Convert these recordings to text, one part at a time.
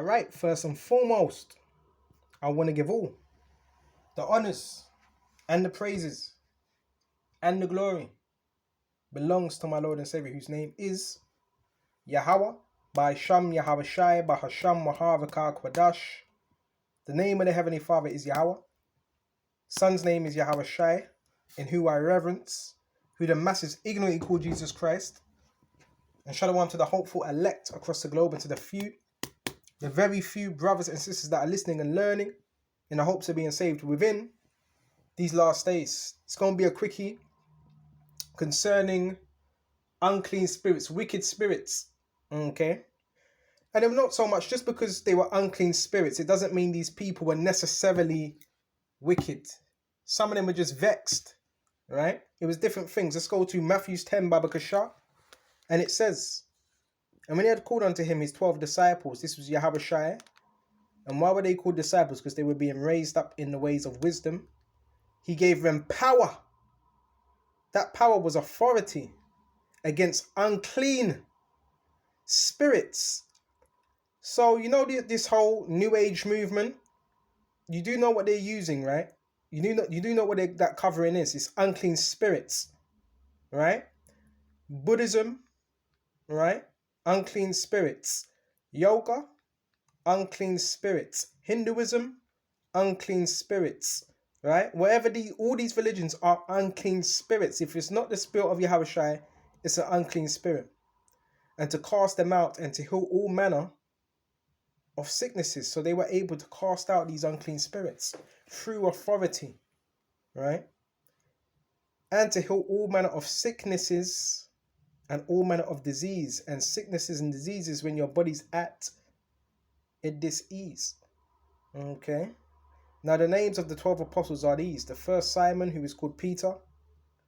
All right, first and foremost, I want to give all the honors and the praises and the glory belongs to my Lord and Savior, whose name is Yahweh, by Sham Yahweh Shai, by Hasham Mahavaka Kwadash. The name of the Heavenly Father is Yahweh. Son's name is Yahweh Shai, in who I reverence, who the masses ignorantly call Jesus Christ. And shalom to the hopeful elect across the globe and to the very few brothers and sisters that are listening and learning in the hopes of being saved within these last days. It's going to be a quickie concerning unclean spirits, wicked spirits. Okay? And they're not so much just because they were unclean spirits, it doesn't mean these people were necessarily wicked. Some of them were just vexed, right? It was different things. Let's go to Matthew 10, Baba Kasha. And it says, and when he had called unto him his 12 disciples, this was Yahweh Shai. And why were they called disciples? Because they were being raised up in the ways of wisdom. He gave them power. That power was authority against unclean spirits. So, you know this whole New Age movement? You do know what they're using, right? You do know what that covering is. It's unclean spirits, right? Buddhism, right? Unclean spirits. Yoga, unclean spirits. Hinduism, unclean spirits, right? All these religions are unclean spirits. If it's not the spirit of Yahweh Shai, it's an unclean spirit. And to cast them out and to heal all manner of sicknesses. So they were able to cast out these unclean spirits through authority, right? And to heal all manner of sicknesses and all manner of disease. And sicknesses and diseases when your body's at a dis-ease. Okay? Now the names of the 12 apostles are these. The first Simon, who is called Peter,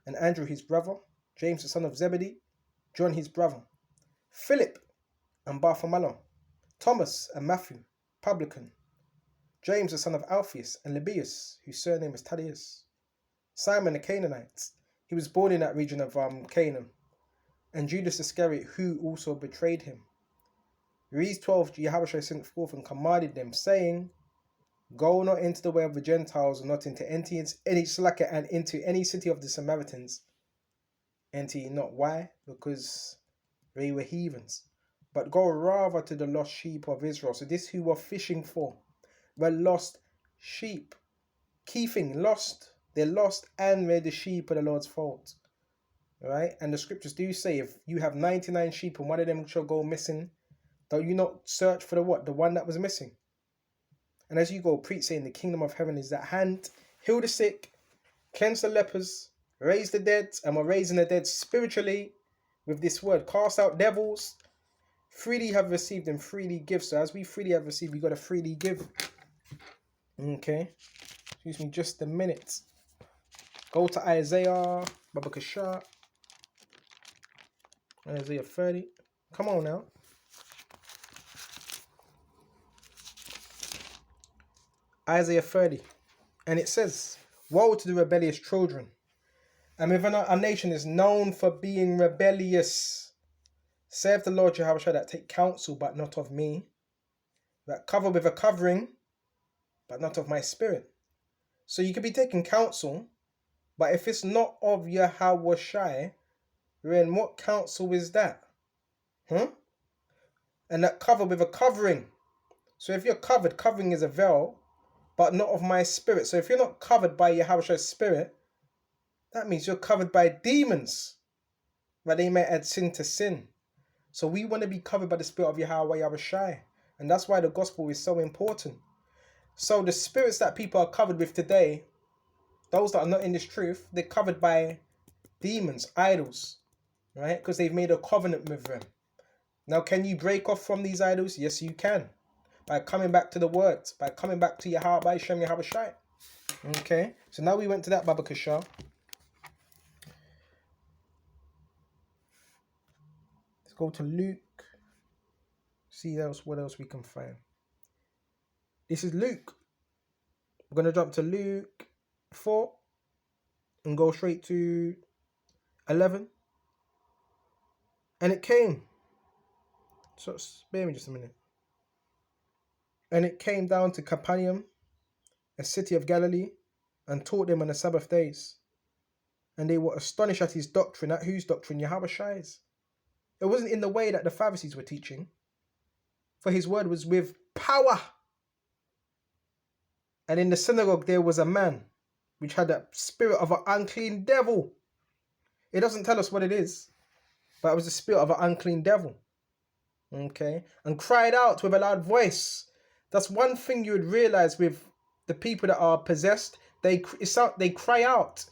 and Andrew his brother, James the son of Zebedee, John his brother, Philip and Bartholomew, Thomas and Matthew, publican, James the son of Alphaeus and Lebbaeus, whose surname is Thaddeus, Simon the Canaanite, he was born in that region of Canaan, and Judas Iscariot, who also betrayed him. These 12 Yahweh sent forth and commanded them, saying, Go not into the way of the Gentiles, and not into any Slacker, and into any city of the Samaritans. Enter ye not. Why? Because they were heathens. But go rather to the lost sheep of Israel. So this who were fishing for were lost sheep. Key thing, lost. They're lost and they're the sheep of the Lord's fold. Right? And the scriptures do say, if you have 99 sheep and one of them shall go missing, don't you not search for the what? The one that was missing. And as you go, preach saying the kingdom of heaven is at hand. Heal the sick, cleanse the lepers, raise the dead, and we're raising the dead spiritually with this word. Cast out devils. Freely have received and freely give. So as we freely have received, we got to freely give. Okay. Excuse me just a minute. Go to Isaiah, Baba Kasha. Isaiah 30. Come on now. Isaiah 30. And it says, Woe to the rebellious children. And within our nation is known for being rebellious. Saith the Lord Jehovah that take counsel, but not of me. That cover with a covering, but not of my spirit. So you could be taking counsel, but if it's not of Yahweh Shai, then what counsel is that? And that cover with a covering. So if you're covered, covering is a veil, but not of my spirit. So if you're not covered by Yahweh Shai's spirit, that means you're covered by demons, that they may add sin to sin. So we want to be covered by the spirit of Yahweh Shai. And that's why the gospel is so important. So the spirits that people are covered with today, those that are not in this truth, they're covered by demons, idols, right? Because they've made a covenant with them. Now, can you break off from these idols? Yes, you can. By coming back to the words, by coming back to Yahweh Shem Yahweh Shai. Okay, so now we went to that Baba Kasha. Let's go to Luke. See what else we can find. This is Luke. We're going to jump to Luke 4 and go straight to 11. And it came. So spare me just a minute. And it came down to Capernaum, a city of Galilee, and taught them on the Sabbath days. And they were astonished at his doctrine. At whose doctrine? Yahushai's. It wasn't in the way that the Pharisees were teaching, for his word was with power. And in the synagogue there was a man which had a spirit of an unclean devil. It doesn't tell us what it is, but it was the spirit of an unclean devil. Okay? And cried out with a loud voice. That's one thing you would realize with the people that are possessed. They cry out.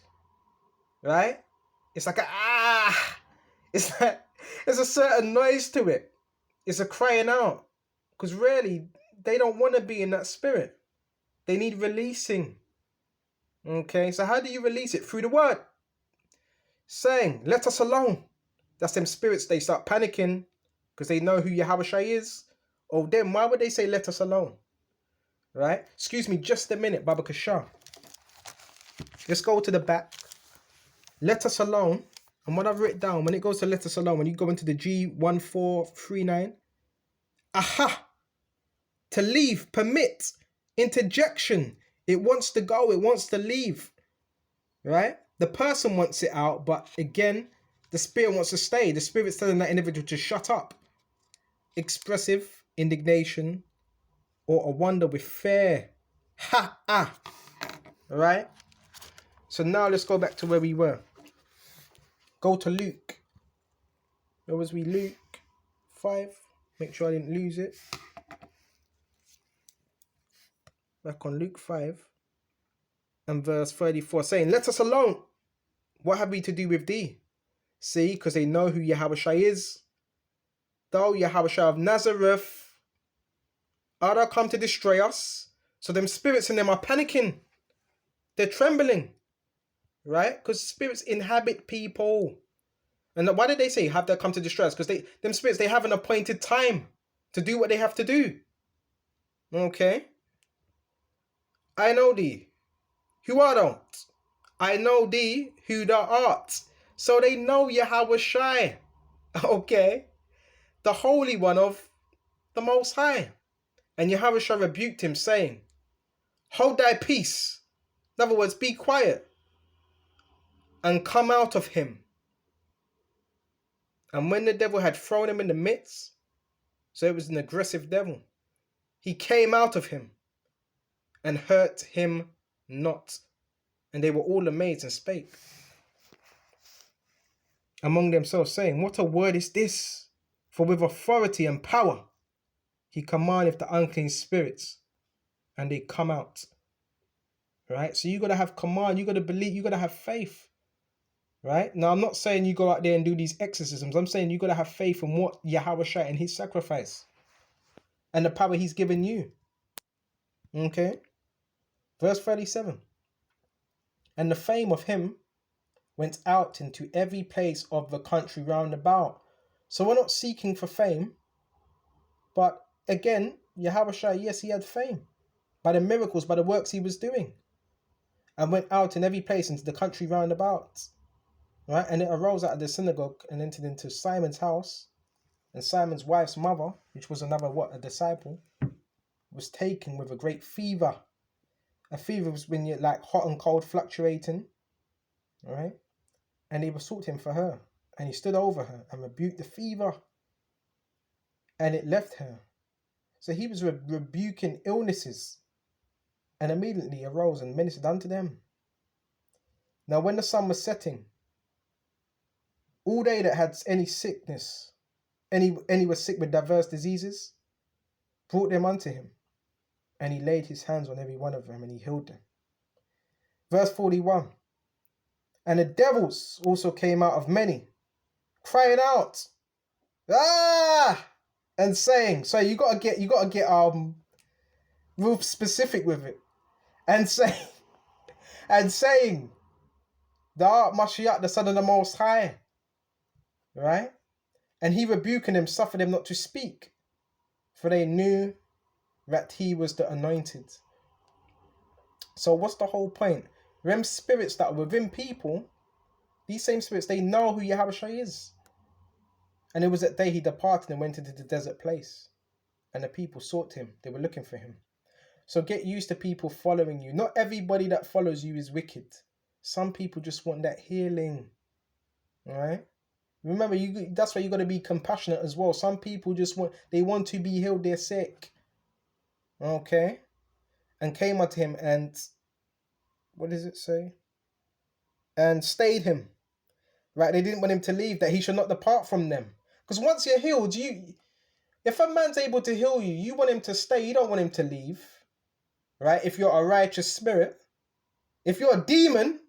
Right? It's like it's like, there's a certain noise to it. It's a crying out. Because really, they don't want to be in that spirit. They need releasing. Okay, so how do you release it? Through the word. Saying, let us alone. That's them spirits, they start panicking because they know who Yahushua is. Oh, then why would they say, let us alone? Right? Excuse me, just a minute, Baba Kasha. Let's go to the back. Let us alone. And what I've written down, when it goes to let us alone, when you go into the G1439, aha, to leave, permit, interjection. It wants to go, it wants to leave, right? The person wants it out, but again, the spirit wants to stay. The spirit's telling that individual to shut up. Expressive indignation or a wonder with fear. All right? So now let's go back to where we were. Go to Luke. Where was we? Luke 5. Make sure I didn't lose it. Back on Luke 5 and verse 34, saying, let us alone. What have we to do with thee? See, because they know who Yahushua is. Thou Yahushua of Nazareth, art thou come to destroy us? So them spirits in them are panicking. They're trembling. Right? Because spirits inhabit people. And why did they say, have they come to destroy us? Because them spirits, they have an appointed time to do what they have to do. Okay? I know thee, who art thou? I know thee, who thou art. So they know Yahushua. Okay? The Holy One of the Most High. And Yahushua rebuked him, saying, hold thy peace. In other words, be quiet. And come out of him. And when the devil had thrown him in the midst, so it was an aggressive devil, he came out of him and hurt him not. And they were all amazed and spake among themselves, saying, what a word is this? For with authority and power he commandeth the unclean spirits, and they come out. Right? So you got to have command, you got to believe, you got to have faith. Right? Now, I'm not saying you go out there and do these exorcisms. I'm saying you got to have faith in what Yahushua and his sacrifice and the power he's given you. Okay? Verse 37. And the fame of him went out into every place of the country round about. So we're not seeking for fame. But again, Yahushua, yes, he had fame by the miracles, by the works he was doing. And went out in every place into the country round about. Right? And it arose out of the synagogue and entered into Simon's house. And Simon's wife's mother, which was a disciple, was taken with a great fever. A fever was when you're like hot and cold fluctuating. All right? And they besought him for her. And he stood over her and rebuked the fever. And it left her. So he was rebuking illnesses. And immediately arose and ministered unto them. Now when the sun was setting, all they that had any sickness, any was sick with diverse diseases, brought them unto him. And he laid his hands on every one of them and he healed them. Verse 41. And the devils also came out of many, crying out, ah, and saying. So you gotta get real specific with it, and saying, thou art Mashiach, the Son of the Most High, right? And he rebuking them, suffered them not to speak, for they knew that he was the anointed. So what's the whole point? Them spirits that are within people, these same spirits, they know who Yahushua is. And it was that day he departed and went into the desert place. and the people sought him. They were looking for him. So get used to people following you. Not everybody that follows you is wicked. Some people just want that healing. All right? Remember, that's why you got to be compassionate as well. Some people just want to be healed. They're sick. Okay? And came unto him and, what does it say? And stayed him. Right? They didn't want him to leave, that he should not depart from them. Because once you're healed, if a man's able to heal you, you want him to stay. You don't want him to leave. Right? If you're a righteous spirit. If you're a demon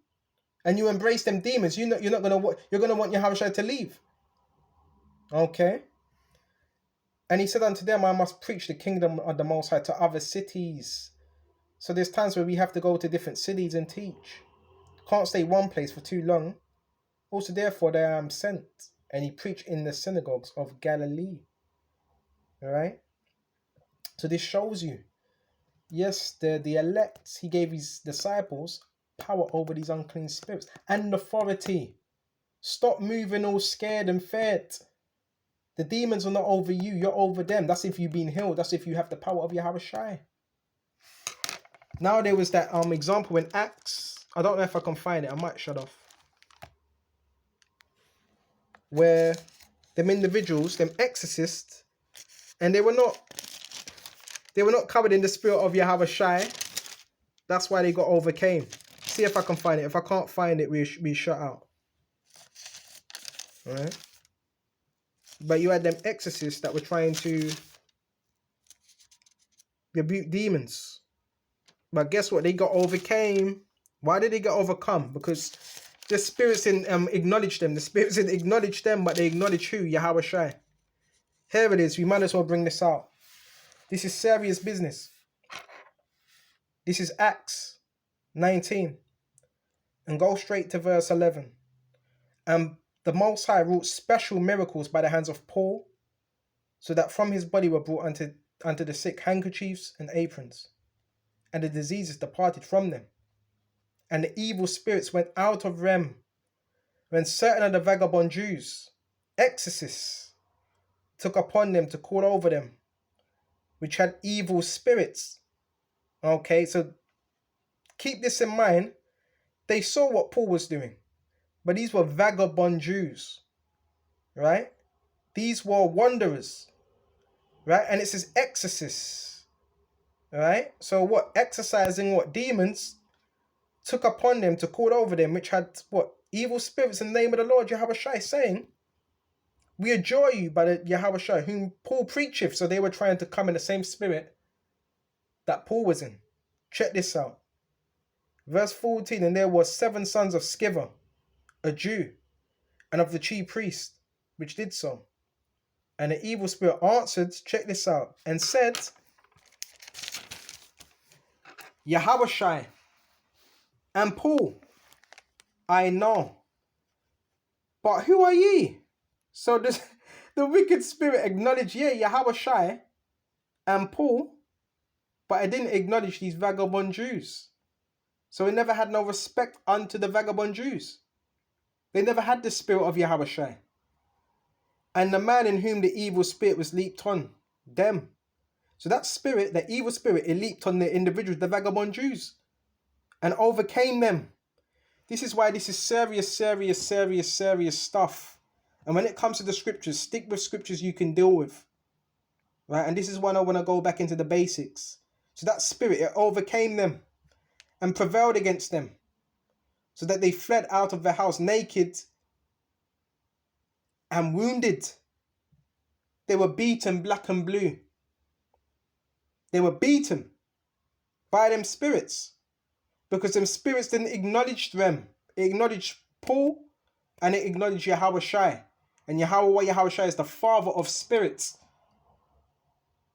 and you embrace them demons, you're gonna want Yahushua to leave. Okay? And he said unto them, I must preach the kingdom of the Most High to other cities. So there's times where we have to go to different cities and teach. Can't stay one place for too long. Also, therefore, they am sent. And he preached in the synagogues of Galilee. All right? So this shows you, yes, the elect, he gave his disciples power over these unclean spirits and authority. Stop moving all scared and feared. The demons are not over you, you're over them. That's if you've been healed. That's if you have the power of Yahushua. Now there was that example in Acts. I don't know if I can find it. I might shut off. Where them individuals, them exorcists, and they were not covered in the spirit of Yahushua. That's why they got overcame. See if I can find it. If I can't find it, we shut out. All right. But you had them exorcists that were trying to rebuke demons. But guess what? They got overcame. Why did they get overcome? Because the spirits didn't acknowledge them. The spirits didn't acknowledge them, but they acknowledge who? Yahushua. Here it is. We might as well bring this out. This is serious business. This is Acts 19. And go straight to verse 11. And the Most High wrought special miracles by the hands of Paul, so that from his body were brought unto the sick handkerchiefs and aprons, and the diseases departed from them, and the evil spirits went out of them. When certain of the vagabond Jews, exorcists, took upon them to call over them, which had evil spirits. Okay, so keep this in mind. They saw what Paul was doing, but these were vagabond Jews, right? These were wanderers, right? And it says exorcists, right? So what? Exorcising what? Demons took upon them to call over them, which had what? Evil spirits in the name of the Lord Yahushua, saying, we adjure you by the Yahushua whom Paul preacheth. So they were trying to come in the same spirit that Paul was in. Check this out. Verse 14, and there were 7 sons of Sceva, a Jew, and of the chief priest, which did so. And the evil spirit answered, check this out, and said, Yahushua and Paul, I know. But who are ye? So the wicked spirit acknowledged, Yahushua and Paul, but it didn't acknowledge these vagabond Jews. So it never had no respect unto the vagabond Jews. They never had the spirit of Yahushua. And the man in whom the evil spirit was leaped on, them. So that spirit, the evil spirit, it leaped on the individuals, the vagabond Jews, and overcame them. This is why this is serious stuff. And when it comes to the scriptures, stick with scriptures you can deal with. Right? And this is when I want to go back into the basics. So that spirit, it overcame them and prevailed against them, so that they fled out of the house naked and wounded. They were beaten black and blue. They were beaten by them spirits, because them spirits didn't acknowledge them. It acknowledged Paul, and it acknowledged Yahushua. And Yahushua is the father of spirits.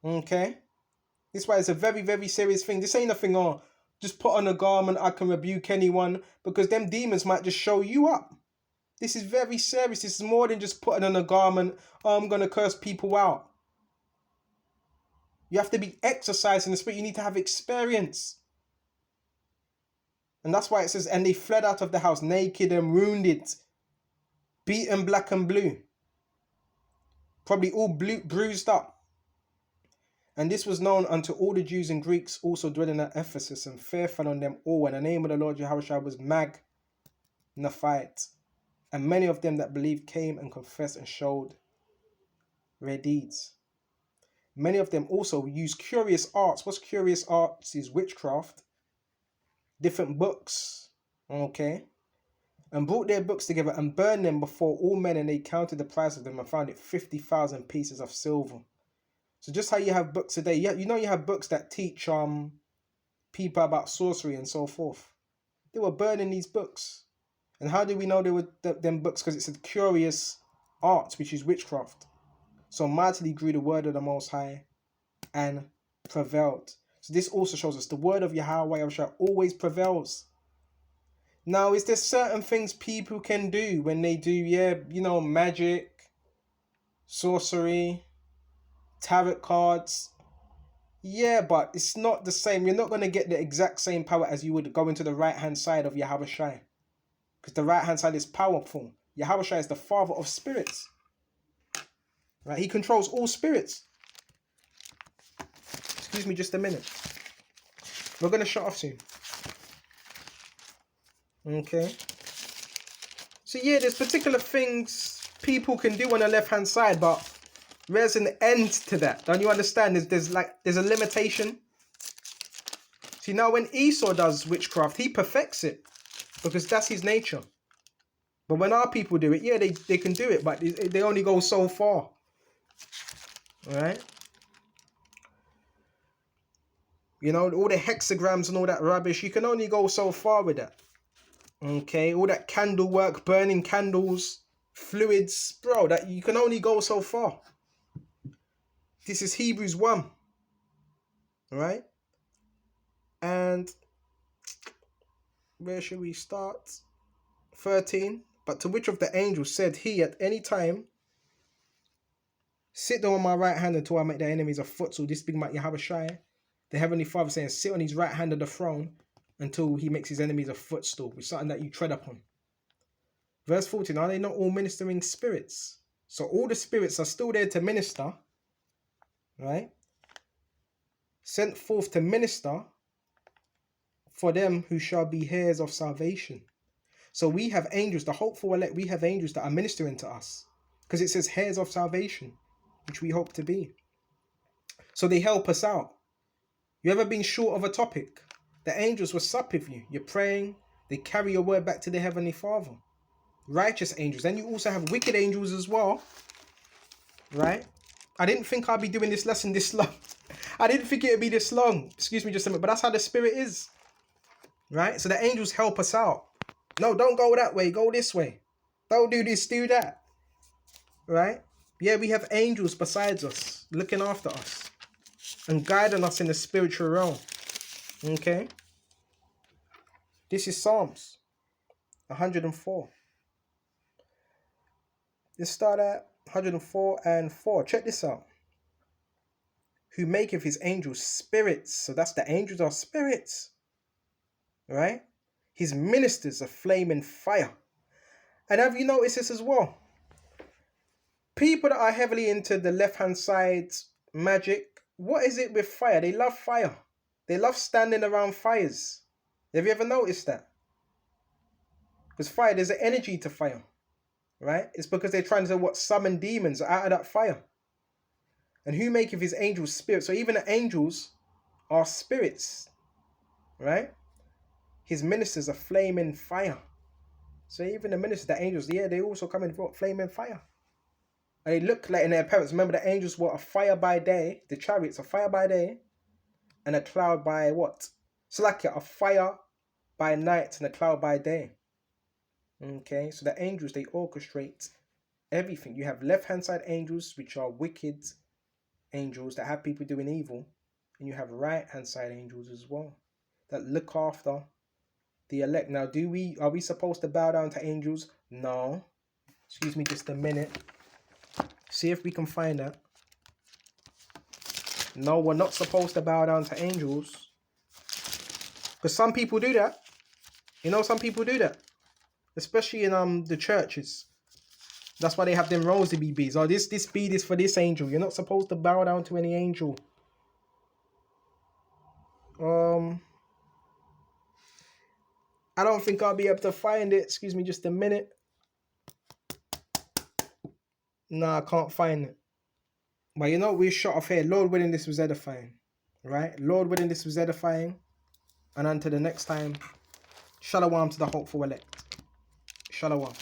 Okay? This is why it's a very serious thing. This ain't nothing, just put on a garment, I can rebuke anyone, because them demons might just show you up. This is very serious. This is more than just putting on a garment, I'm going to curse people out. You have to be exercising the spirit. You need to have experience. And that's why it says, and they fled out of the house naked and wounded, beaten black and blue. Probably all bruised up. And this was known unto all the Jews and Greeks also dwelling at Ephesus, and fear fell on them all, and the name of the Lord Yahushua was magnified. And many of them that believed came and confessed and showed their deeds. Many of them also used curious arts. What's curious arts? Is witchcraft. Different books. Okay. And brought their books together and burned them before all men, and they counted the price of them and found it 50,000 pieces of silver. So just how you have books today, you know you have books that teach people about sorcery and so forth. They were burning these books. And how do we know they were them books? Because it said curious arts, which is witchcraft. So mightily grew the word of the Most High and prevailed. So this also shows us the word of Yahweh always prevails. Now, is there certain things people can do when they do, magic, sorcery, tarot cards? Yeah, but it's not the same. You're not going to get the exact same power as you would go into the right-hand side of Yahweh Shai. Because the right-hand side is powerful. Yahweh Shai is the father of spirits. Right? He controls all spirits. Excuse me just a minute. We're going to shut off soon. Okay. So yeah, there's particular things people can do on the left-hand side, but there's an end to that. Don't you understand? There's a limitation. See, now when Esau does witchcraft, he perfects it because that's his nature. But when our people do it, yeah, they can do it, but they only go so far. All right? You know, all the hexagrams and all that rubbish, you can only go so far with that. Okay, all that candle work, burning candles, fluids, bro, that you can only go so far. This is Hebrews 1. All right? And where should we start? 13. But to which of the angels said he at any time, sit down on my right hand until I make their enemies a footstool? This being Yahweh Shai, the Heavenly Father saying, sit on his right hand of the throne until he makes his enemies a footstool, with something that you tread upon. Verse 14, are they not all ministering spirits? So all the spirits are still there to minister, right? Sent forth to minister for them who shall be heirs of salvation. So we have angels, the hopeful elect, we have angels that are ministering to us. Because it says heirs of salvation, which we hope to be. So they help us out. You ever been short of a topic? The angels will sup with you. You're praying. They carry your word back to the Heavenly Father. Righteous angels. And you also have wicked angels as well. Right? I didn't think I'd be doing this lesson this long. I didn't think it would be this long. Excuse me just a minute. But that's how the Spirit is. Right? So the angels help us out. No, don't go that way. Go this way. Don't do this, do that. Right? Yeah, we have angels besides us. Looking after us. And guiding us in the spiritual realm. Okay? This is Psalms 104. Let's start at 104 and 4. Check this out. Who maketh his angels spirits. So that's the angels are spirits. Right? His ministers are flaming fire. And have you noticed this as well? People that are heavily into the left-hand side magic, what is it with fire? They love fire. They love standing around fires. Have you ever noticed that? Because fire, there's an energy to fire, right? It's because they're trying to summon demons out of that fire. And who maketh his angels spirits? So even the angels are spirits, right? His ministers are flaming fire. So even the ministers, the angels, yeah, they also come in for flaming fire. And they look like in their appearance. Remember, the angels were a fire by day. The chariots, a fire by day. And a cloud by what? So like a fire by night and a cloud by day. Okay, so the angels, they orchestrate everything. You have left-hand side angels, which are wicked angels that have people doing evil. And you have right-hand side angels as well, that look after the elect. Now, are we supposed to bow down to angels? No. Excuse me just a minute. See if we can find that. No, we're not supposed to bow down to angels. Because some people do that. You know, some people do that. Especially in the churches. That's why they have them rosy BBs. Oh, this bead is for this angel. You're not supposed to bow down to any angel. I don't think I'll be able to find it. Excuse me just a minute. No, I can't find it. But you know, we shot off here. Lord willing, this was edifying. Right? Lord willing, this was edifying. And until the next time, shalom to the hopeful elect. Shalom.